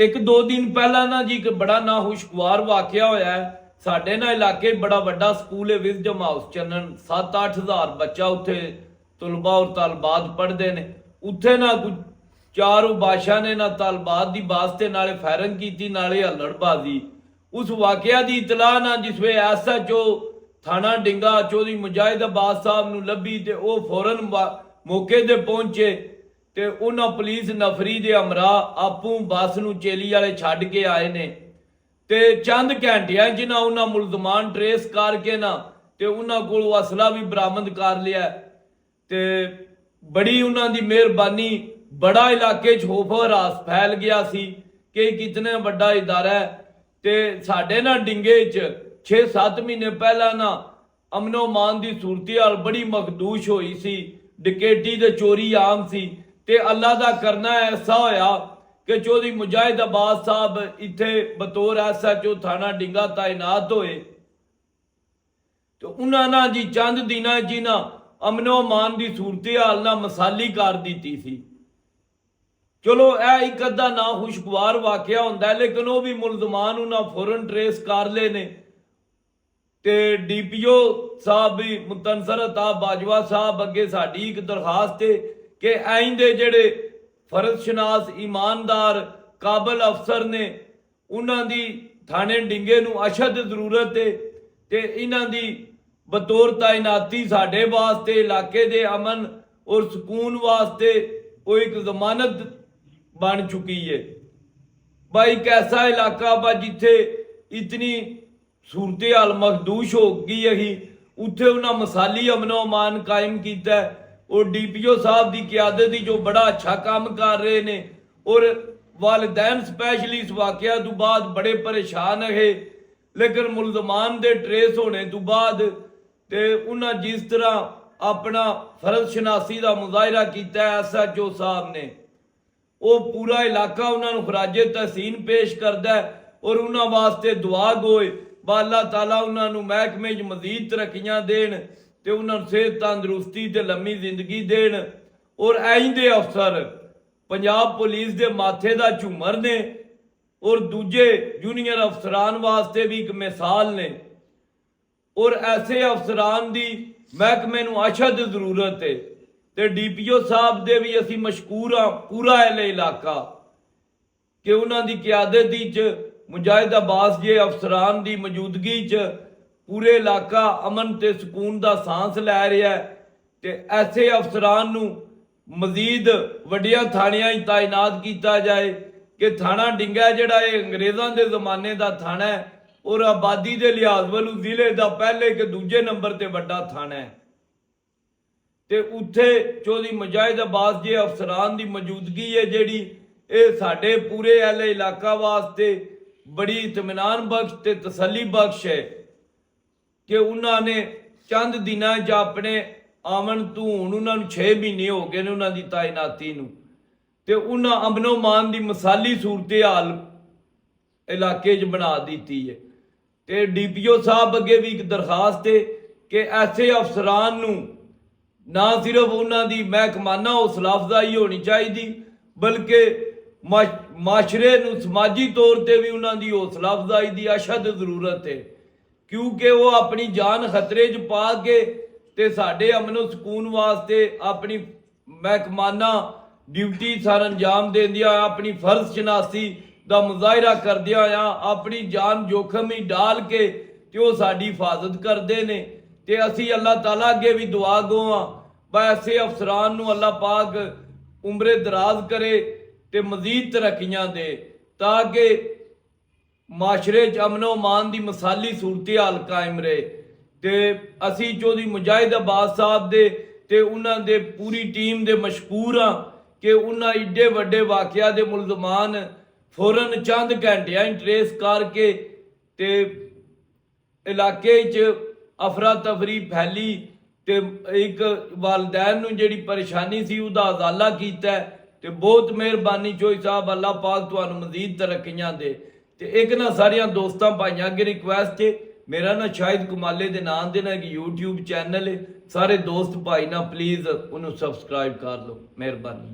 एक दो दिन पहला ना जी एक बड़ा नाखुशगवार वाकया होया है। साडे ना इलाके बड़ा वड्डा स्कूल है विजडम हाउस चन्नन 7-8 हज़ार बच्चा उत्थे तलबा और तालबात पढ़ते ने। उत्थे ना कुछ चार बादशाह ने ना तालबात की वास्ते नाले फायरिंग की नाले हल्लड़बाजी। उस वाकया की इतला ना जिस वे SHO थाना डिंगा चौधरी मुजाहिद अब्बास साहब नूं लभी ते वो फौरन मौके ते पहुंचे ते उन्हां पुलिस नफरी दे हमरा आपू बस नूं चेली वाले छड्ड के आए ने ते चंद घंटियां जिन्हां उन्हां मुलजमान ट्रेस करके ना ते उन्हां कोलों असला भी बरामद कर लिया ते बड़ी उन्हां दी मेहरबानी। बड़ा इलाके च खौफ हरास फैल गया सी कि कितने बड़ा इदारा है ते साडे ना डिंगे च 6-7 महीने पहला ना अमनो मान की सूरत हाल बड़ी मखदूश हुई सी। डकैती ते चोरी आम सी ते अल्लाह दा करना ऐसा होया कि चौधरी मुजाहिद अब्बास साहब इत्थे बतौर SHO थाना डिंगा तैनात होए तो उन्हां ना जी चंद दिनां जी ना अमनो मान की सूरत हाल ना मसाली कर दी सी। चलो यह एक अद्धा नाखुशगवार वाकया होंदा है लेकिन वह भी मुलजमान उन्हां फौरन ट्रेस कर ले ने ते DPO साहब भी मुतनसर अताब बाजवा साहब अगे साडी एक दरखास्त है कि आइंदे जेड़े फर्जशनास ईमानदार काबल अफसर ने उन्हां दी थाने डिंगे नूं अशद जरूरत है ते इन्हां दी बतौर तैनाती साडे वास्ते इलाके दे अमन और सुकून वास्ते वो एक जमानत बन चुकी है। भाई एक ऐसा इलाका बा जिथे इतनी सूरत हाल मखदूश हो गई है उत्थे उन्हें मसाली अमनो अमान कायम किया और DPO साहब की क्यादत जो बड़ा अच्छा काम कर रहे ने और वालिदैन स्पैशली इस वाकया तो बाद बड़े परेशान है लेकिन मुलजमान दे ट्रेस होने तो बाद ते उन्हें जिस तरह अपना फर्ज शनासी का मुजाहरा किया SHO साहब ने वो पूरा इलाका उन्होंने खराजे तहसीन पेश करता है और उन्होंने वास्ते दुआ गोए अल्लाह ताला उन्होंने महकमे च मजीद तरक्कियां देन ते उन्होंने सेहत तंदुरुस्ती ते लम्मी जिंदगी देन और आइंदे अफसर पंजाब पुलिस दे माथे दा झूमर ने और दूजे जूनियर अफसरान वास्ते भी एक मिसाल ने और ऐसे अफसरान दी महकमे नूं अशद जरूरत है ते DPO साहब दे भी असी मशकूर हाँ पूरा इलाका कि उन्हां दी क्यादत च मुजाहिद अब्बास जे अफसरान की मौजूदगी च पूरे इलाका अमन ते सुकून का सांस लै रहा है ते ऐसे अफसरान नूं मजीद वड्डियां थाणियां तैनात किया जाए कि थाना डिंगा जिहड़ा अंग्रेज़ों के जमाने का थाना है और आबादी के लिहाज वालों जिले का पहले कि दूजे नंबर ते वड्डा थाना है ते उत्थे चौधरी मुजाहिद अब्बास जे अफसरान की मौजूदगी है जिहड़ी ये साडे पूरे इलाका वास्ते बड़ी इत्मीनान बख्श ते तसली बख्श है कि उन्होंने चंद दिनों च अपने आमन तू हुण उन्होंने 6 महीने हो गए ने उन्होंने तैनाती नूं ते उन्हां अमनो मान की मिसाली सूरत हाल इलाके च बना दी है ते DPO साहब अगे भी एक दरखास्त है कि ऐसे अफसरान नूं ना सिर्फ उन्होंने महकमाना हौसला अफजाई होनी चाहिए बल्कि माशरे नूं समाजी तौर पर भी उन्होंने हौसला अफजाई की अशद जरूरत है क्योंकि वो अपनी जान खतरे च पा के ते साडे अमनो सुकून वास्ते अपनी महकमाना ड्यूटी सर अंजाम देंदिया अपनी फर्ज शनासी का मुजाहरा करदिया अपनी जान जोखम ही डाल के ते वो साडी हिफाजत करते ने ते असी अल्लाह ताला अगे भी दुआ गो हाँ ऐसे अफसरान नूं अल्लाह पाक उम्रे दराज करे ते मजीद तरक्कियां दे ताकि माशरे च अमनो मान की मिसाली सूरत हाल कायम रहे ते असी चौधरी मुजाहिद अब्बास साहब दे ते उन्हां दे पूरी टीम दे मशकूर हाँ कि उन्हां इड्डे वड्डे वाकया दे मुलजमान फौरन चंद घंटियां ट्रेस करके ते इलाके च अफरा तफरी फैली ते एक वालदैन नूं जिहड़ी परेशानी सी उहदा अजाला कीता ते बहुत मेहरबानी चोई साहब अल्लाह पाक तुहानूं मजीद तरक्कियां दे ते एक ना सारियां दोस्तां भाइयां अगे रिक्वेस्ट है मेरा ना शाहिद कमाले दे नाम दे ना एक YouTube चैनल है सारे दोस्त भाई ना प्लीज़ उन्होंने सब्सक्राइब कर लो मेहरबानी।